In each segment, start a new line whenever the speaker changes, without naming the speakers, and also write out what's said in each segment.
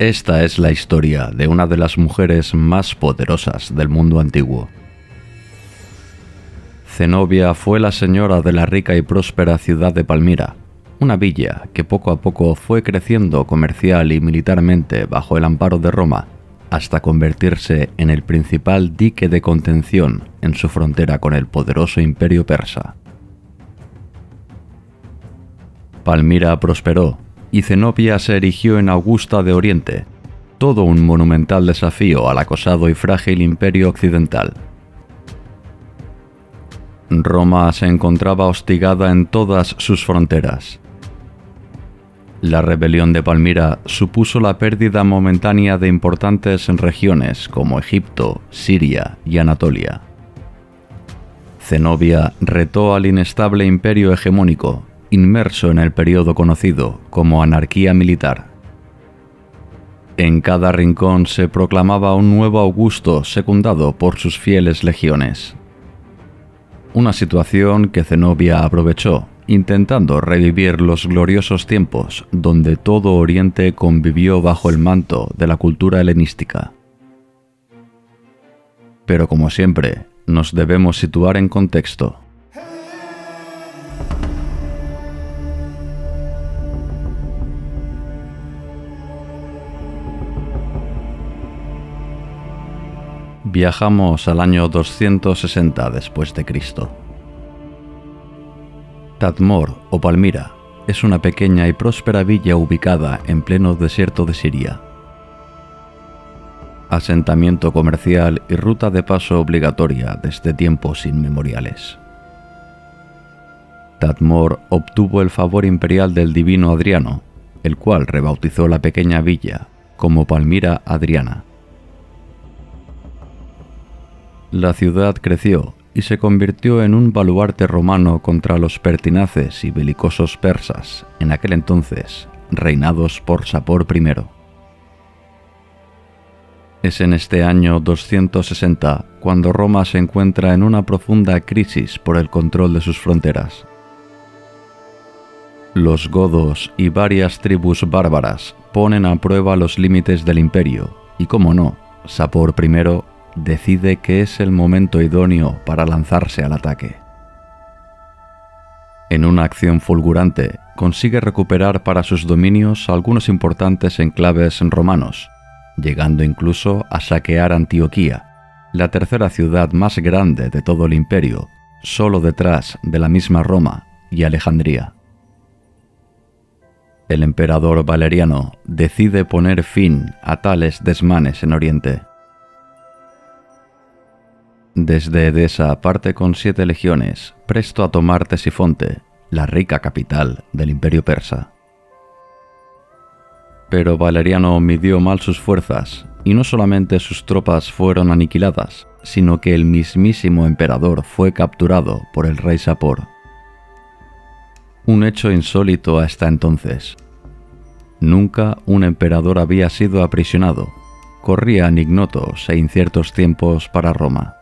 Esta es la historia de una de las mujeres más poderosas del mundo antiguo. Zenobia fue la señora de la rica y próspera ciudad de Palmira, una villa que poco a poco fue creciendo comercial y militarmente bajo el amparo de Roma, hasta convertirse en el principal dique de contención en su frontera con el poderoso imperio persa. Palmira prosperó, y Zenobia se erigió en Augusta de Oriente, todo un monumental desafío al acosado y frágil imperio occidental. Roma se encontraba hostigada en todas sus fronteras. La rebelión de Palmira supuso la pérdida momentánea de importantes regiones como Egipto, Siria y Anatolia. Zenobia retó al inestable imperio hegemónico, inmerso en el periodo conocido como anarquía militar. En cada rincón se proclamaba un nuevo Augusto secundado por sus fieles legiones. Una situación que Zenobia aprovechó, intentando revivir los gloriosos tiempos donde todo Oriente convivió bajo el manto de la cultura helenística. Pero como siempre, nos debemos situar en contexto. Viajamos al año 260 después de Cristo. Tadmor o Palmira es una pequeña y próspera villa ubicada en pleno desierto de Siria. Asentamiento comercial y ruta de paso obligatoria desde tiempos inmemoriales. Tadmor obtuvo el favor imperial del divino Adriano, el cual rebautizó la pequeña villa como Palmira Adriana. La ciudad creció y se convirtió en un baluarte romano contra los pertinaces y belicosos persas, en aquel entonces reinados por Sapor I. Es en este año 260 cuando Roma se encuentra en una profunda crisis por el control de sus fronteras. Los godos y varias tribus bárbaras ponen a prueba los límites del imperio y, como no, Sapor I decide que es el momento idóneo para lanzarse al ataque. En una acción fulgurante, consigue recuperar para sus dominios algunos importantes enclaves romanos, llegando incluso a saquear Antioquía, la tercera ciudad más grande de todo el imperio, solo detrás de la misma Roma y Alejandría. El emperador Valeriano decide poner fin a tales desmanes en Oriente. Desde Edesa parte con 7 legiones, presto a tomar Ctesifonte, la rica capital del imperio persa. Pero Valeriano midió mal sus fuerzas, y no solamente sus tropas fueron aniquiladas, sino que el mismísimo emperador fue capturado por el rey Sapor. Un hecho insólito hasta entonces. Nunca un emperador había sido aprisionado. Corrían ignotos e inciertos tiempos para Roma.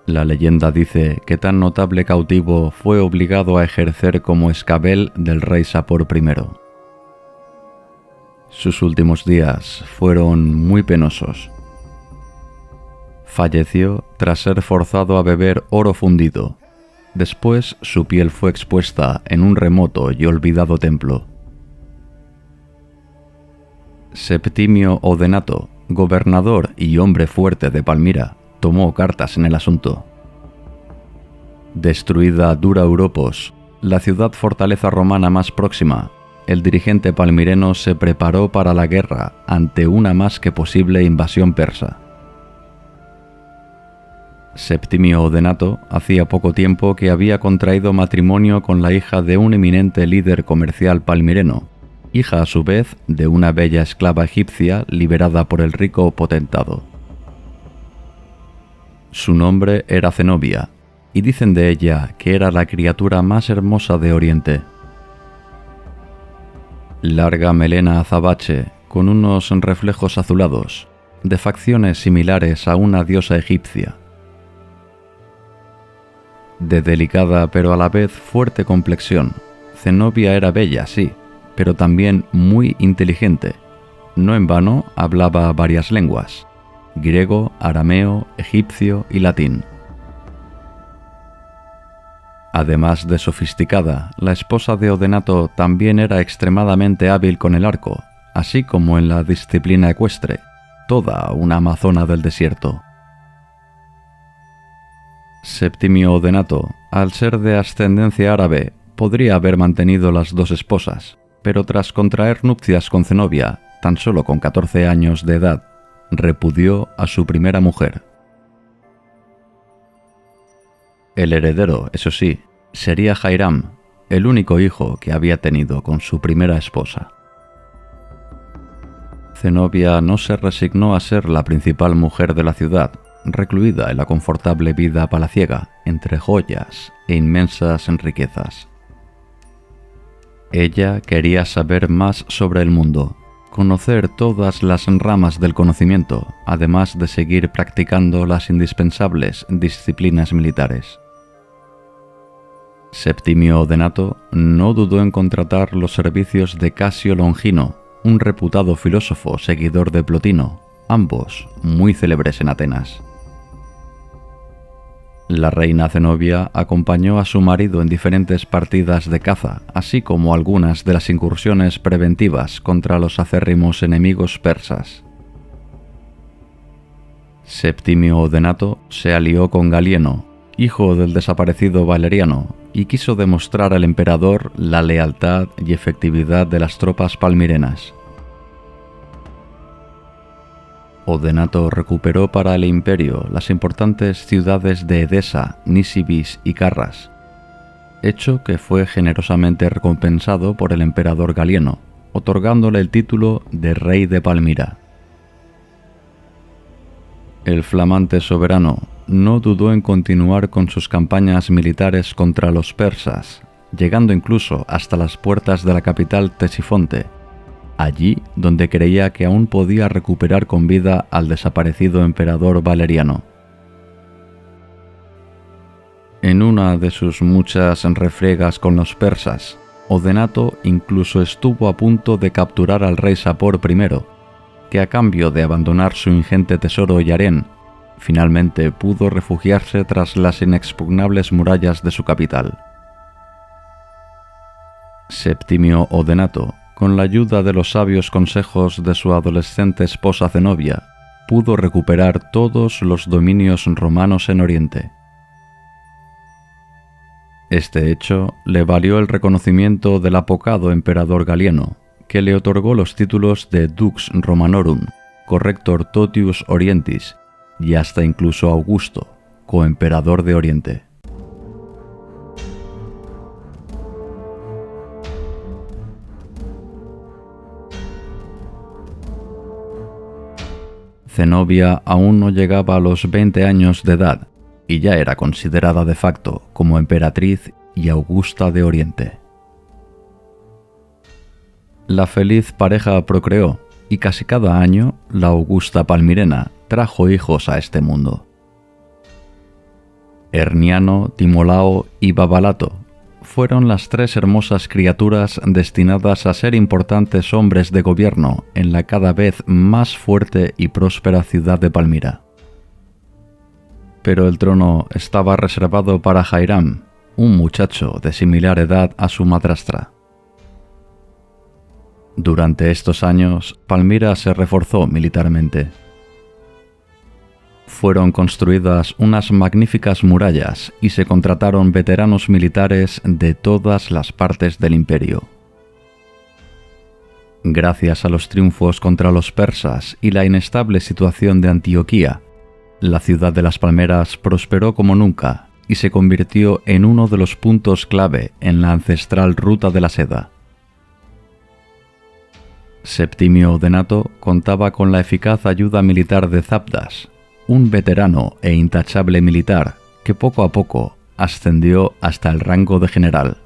La leyenda dice que tan notable cautivo fue obligado a ejercer como escabel del rey Sapor I. Sus últimos días fueron muy penosos. Falleció tras ser forzado a beber oro fundido. Después su piel fue expuesta en un remoto y olvidado templo. Septimio Odenato, gobernador y hombre fuerte de Palmira, tomó cartas en el asunto. Destruida Dura Europos, la ciudad fortaleza romana más próxima, el dirigente palmireno se preparó para la guerra ante una más que posible invasión persa. Septimio Odenato hacía poco tiempo que había contraído matrimonio con la hija de un eminente líder comercial palmireno, hija a su vez de una bella esclava egipcia liberada por el rico potentado. Su nombre era Zenobia, y dicen de ella que era la criatura más hermosa de Oriente. Larga melena azabache, con unos reflejos azulados, de facciones similares a una diosa egipcia. De delicada pero a la vez fuerte complexión, Zenobia era bella, sí, pero también muy inteligente. No en vano hablaba varias lenguas: griego, arameo, egipcio y latín. Además de sofisticada, la esposa de Odenato también era extremadamente hábil con el arco, así como en la disciplina ecuestre, toda una amazona del desierto. Septimio Odenato, al ser de ascendencia árabe, podría haber mantenido las dos esposas, pero tras contraer nupcias con Zenobia, tan solo con 14 años de edad, repudió a su primera mujer. El heredero, eso sí, sería Jairam, el único hijo que había tenido con su primera esposa. Zenobia no se resignó a ser la principal mujer de la ciudad, recluida en la confortable vida palaciega, entre joyas e inmensas riquezas. Ella quería saber más sobre el mundo, conocer todas las ramas del conocimiento, además de seguir practicando las indispensables disciplinas militares. Septimio Odenato no dudó en contratar los servicios de Casio Longino, un reputado filósofo seguidor de Plotino, ambos muy célebres en Atenas. La reina Zenobia acompañó a su marido en diferentes partidas de caza, así como algunas de las incursiones preventivas contra los acérrimos enemigos persas. Septimio Odenato se alió con Galieno, hijo del desaparecido Valeriano, y quiso demostrar al emperador la lealtad y efectividad de las tropas palmirenas. Odenato recuperó para el imperio las importantes ciudades de Edesa, Nisibis y Carras, hecho que fue generosamente recompensado por el emperador Galieno, otorgándole el título de rey de Palmira. El flamante soberano no dudó en continuar con sus campañas militares contra los persas, llegando incluso hasta las puertas de la capital Ctesifonte, allí donde creía que aún podía recuperar con vida al desaparecido emperador Valeriano. En una de sus muchas refriegas con los persas, Odenato incluso estuvo a punto de capturar al rey Sapor I, que a cambio de abandonar su ingente tesoro Yarén, finalmente pudo refugiarse tras las inexpugnables murallas de su capital. Septimio Odenato, con la ayuda de los sabios consejos de su adolescente esposa Zenobia, pudo recuperar todos los dominios romanos en Oriente. Este hecho le valió el reconocimiento del apocado emperador Galieno, que le otorgó los títulos de Dux Romanorum, Corrector Totius Orientis y hasta incluso Augusto, coemperador de Oriente. Zenobia aún no llegaba a los 20 años de edad y ya era considerada de facto como emperatriz y Augusta de Oriente. La feliz pareja procreó y casi cada año la Augusta Palmirena trajo hijos a este mundo. Herniano, Timolao y Babalato fueron las tres hermosas criaturas destinadas a ser importantes hombres de gobierno en la cada vez más fuerte y próspera ciudad de Palmira. Pero el trono estaba reservado para Jairam, un muchacho de similar edad a su madrastra. Durante estos años, Palmira se reforzó militarmente. Fueron construidas unas magníficas murallas y se contrataron veteranos militares de todas las partes del imperio. Gracias a los triunfos contra los persas y la inestable situación de Antioquía, la ciudad de las palmeras prosperó como nunca y se convirtió en uno de los puntos clave en la ancestral ruta de la seda. Septimio Odenato contaba con la eficaz ayuda militar de Zabdas, un veterano e intachable militar que poco a poco ascendió hasta el rango de general.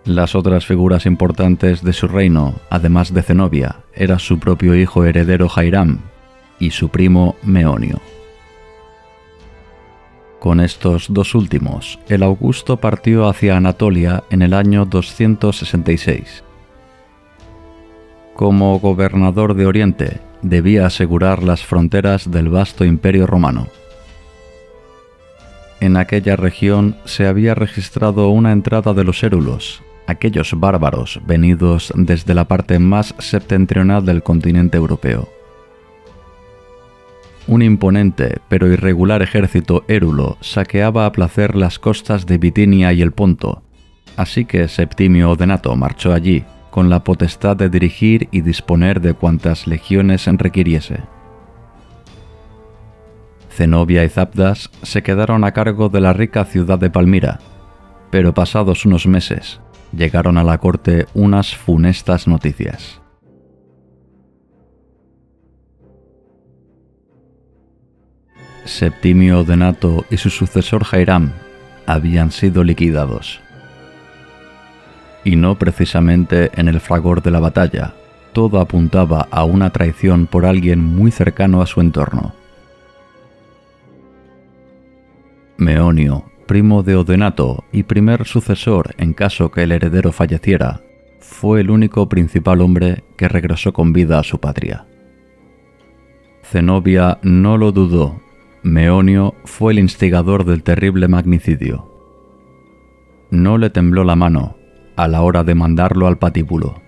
Las otras figuras importantes de su reino, además de Zenobia, era su propio hijo heredero Jairam y su primo Meonio. Con estos dos últimos, el Augusto partió hacia Anatolia en el año 266. Como gobernador de Oriente, debía asegurar las fronteras del vasto imperio romano. En aquella región se había registrado una entrada de los érulos, aquellos bárbaros venidos desde la parte más septentrional del continente europeo. Un imponente pero irregular ejército érulo saqueaba a placer las costas de Bitinia y el Ponto, así que Septimio Odenato marchó allí con la potestad de dirigir y disponer de cuantas legiones requiriese. Zenobia y Zabdas se quedaron a cargo de la rica ciudad de Palmira, pero pasados unos meses llegaron a la corte unas funestas noticias. Septimio Odenato y su sucesor Jairam habían sido liquidados. Y no precisamente en el fragor de la batalla, todo apuntaba a una traición por alguien muy cercano a su entorno. Meonio, primo de Odenato y primer sucesor en caso que el heredero falleciera, fue el único principal hombre que regresó con vida a su patria. Zenobia no lo dudó. Meonio fue el instigador del terrible magnicidio. No le tembló la mano a la hora de mandarlo al patíbulo.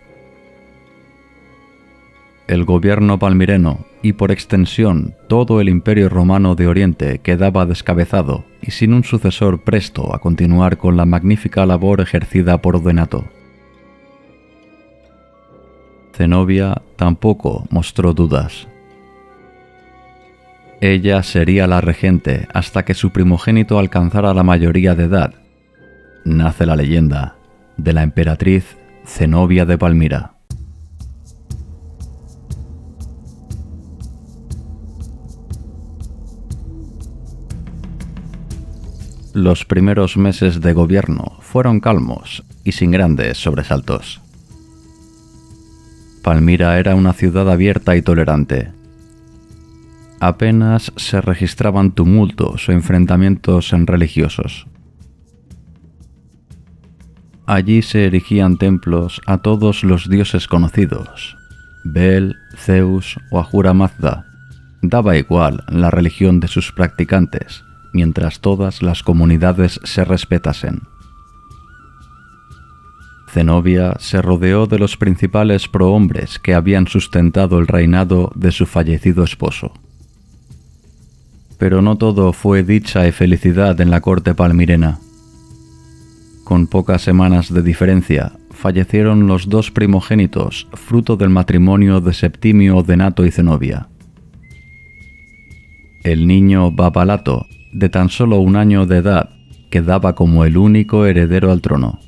El gobierno palmireno y por extensión todo el imperio romano de Oriente quedaba descabezado y sin un sucesor presto a continuar con la magnífica labor ejercida por Odenato. Zenobia tampoco mostró dudas. Ella sería la regente hasta que su primogénito alcanzara la mayoría de edad. Nace la leyenda de la emperatriz Zenobia de Palmira. Los primeros meses de gobierno fueron calmos y sin grandes sobresaltos. Palmira era una ciudad abierta y tolerante. Apenas se registraban tumultos o enfrentamientos religiosos. Allí se erigían templos a todos los dioses conocidos, Bel, Zeus o Ahura Mazda. Daba igual la religión de sus practicantes, mientras todas las comunidades se respetasen. Zenobia se rodeó de los principales prohombres que habían sustentado el reinado de su fallecido esposo. Pero no todo fue dicha y felicidad en la corte palmirena. Con pocas semanas de diferencia, fallecieron los dos primogénitos, fruto del matrimonio de Septimio Odenato y Zenobia. El niño Babalato, de tan solo 1 año de edad, quedaba como el único heredero al trono.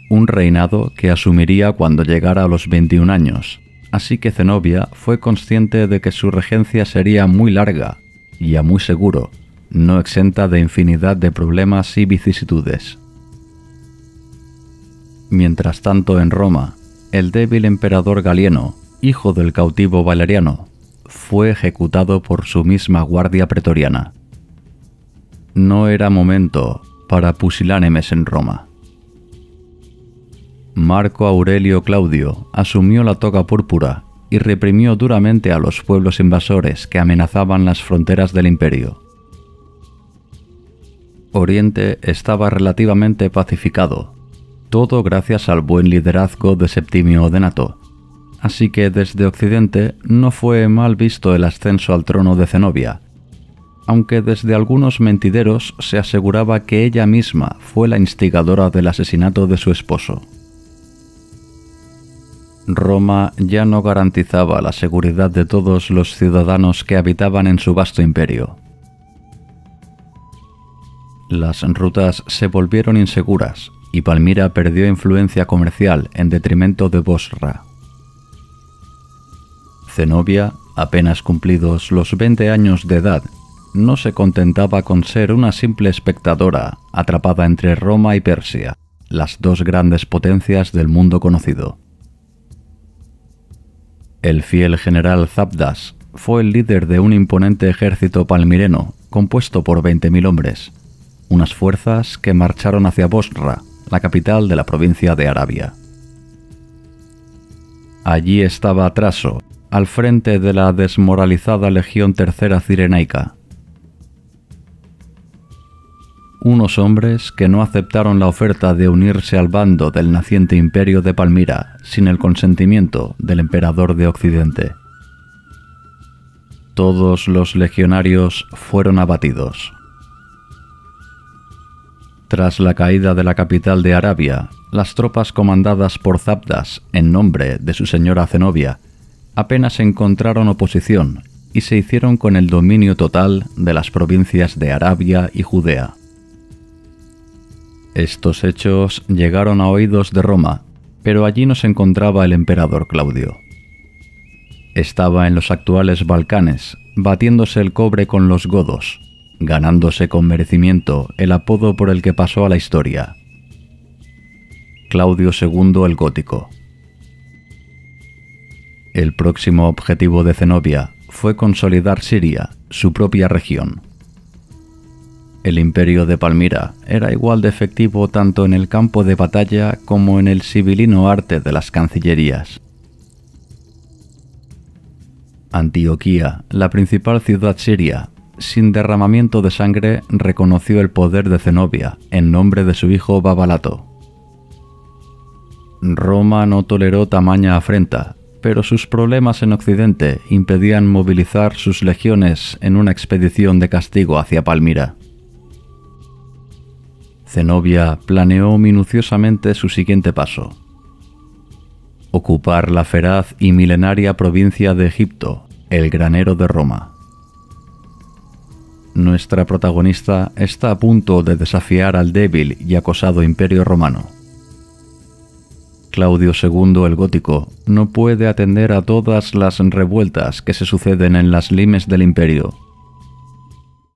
Un reinado que asumiría cuando llegara a los 21 años, así que Zenobia fue consciente de que su regencia sería muy larga y, a muy seguro, no exenta de infinidad de problemas y vicisitudes. Mientras tanto, en Roma, el débil emperador Galieno, hijo del cautivo Valeriano, fue ejecutado por su misma guardia pretoriana. No era momento para pusilánimes en Roma. Marco Aurelio Claudio asumió la toga púrpura y reprimió duramente a los pueblos invasores que amenazaban las fronteras del imperio. Oriente estaba relativamente pacificado, todo gracias al buen liderazgo de Septimio Odenato, así que desde Occidente no fue mal visto el ascenso al trono de Zenobia, aunque desde algunos mentideros se aseguraba que ella misma fue la instigadora del asesinato de su esposo. Roma ya no garantizaba la seguridad de todos los ciudadanos que habitaban en su vasto imperio. Las rutas se volvieron inseguras y Palmira perdió influencia comercial en detrimento de Bosra. Zenobia, apenas cumplidos los 20 años de edad, no se contentaba con ser una simple espectadora atrapada entre Roma y Persia, las dos grandes potencias del mundo conocido. El fiel general Zabdas fue el líder de un imponente ejército palmireno compuesto por 20.000 hombres, unas fuerzas que marcharon hacia Bosra, la capital de la provincia de Arabia. Allí estaba Traso, al frente de la desmoralizada Legión Tercera Cirenaica. Unos hombres que no aceptaron la oferta de unirse al bando del naciente imperio de Palmira sin el consentimiento del emperador de Occidente. Todos los legionarios fueron abatidos. Tras la caída de la capital de Arabia, las tropas comandadas por Zabdas en nombre de su señora Zenobia apenas encontraron oposición y se hicieron con el dominio total de las provincias de Arabia y Judea. Estos hechos llegaron a oídos de Roma, pero allí no se encontraba el emperador Claudio. Estaba en los actuales Balcanes, batiéndose el cobre con los godos, ganándose con merecimiento el apodo por el que pasó a la historia: Claudio II el Gótico. El próximo objetivo de Zenobia fue consolidar Siria, su propia región. El imperio de Palmira era igual de efectivo tanto en el campo de batalla como en el sibilino arte de las cancillerías. Antioquía, la principal ciudad siria, sin derramamiento de sangre, reconoció el poder de Zenobia en nombre de su hijo Babalato. Roma no toleró tamaña afrenta, pero sus problemas en Occidente impedían movilizar sus legiones en una expedición de castigo hacia Palmira. Zenobia planeó minuciosamente su siguiente paso: ocupar la feraz y milenaria provincia de Egipto, el granero de Roma. Nuestra protagonista está a punto de desafiar al débil y acosado Imperio Romano. Claudio II el Gótico no puede atender a todas las revueltas que se suceden en las limes del imperio,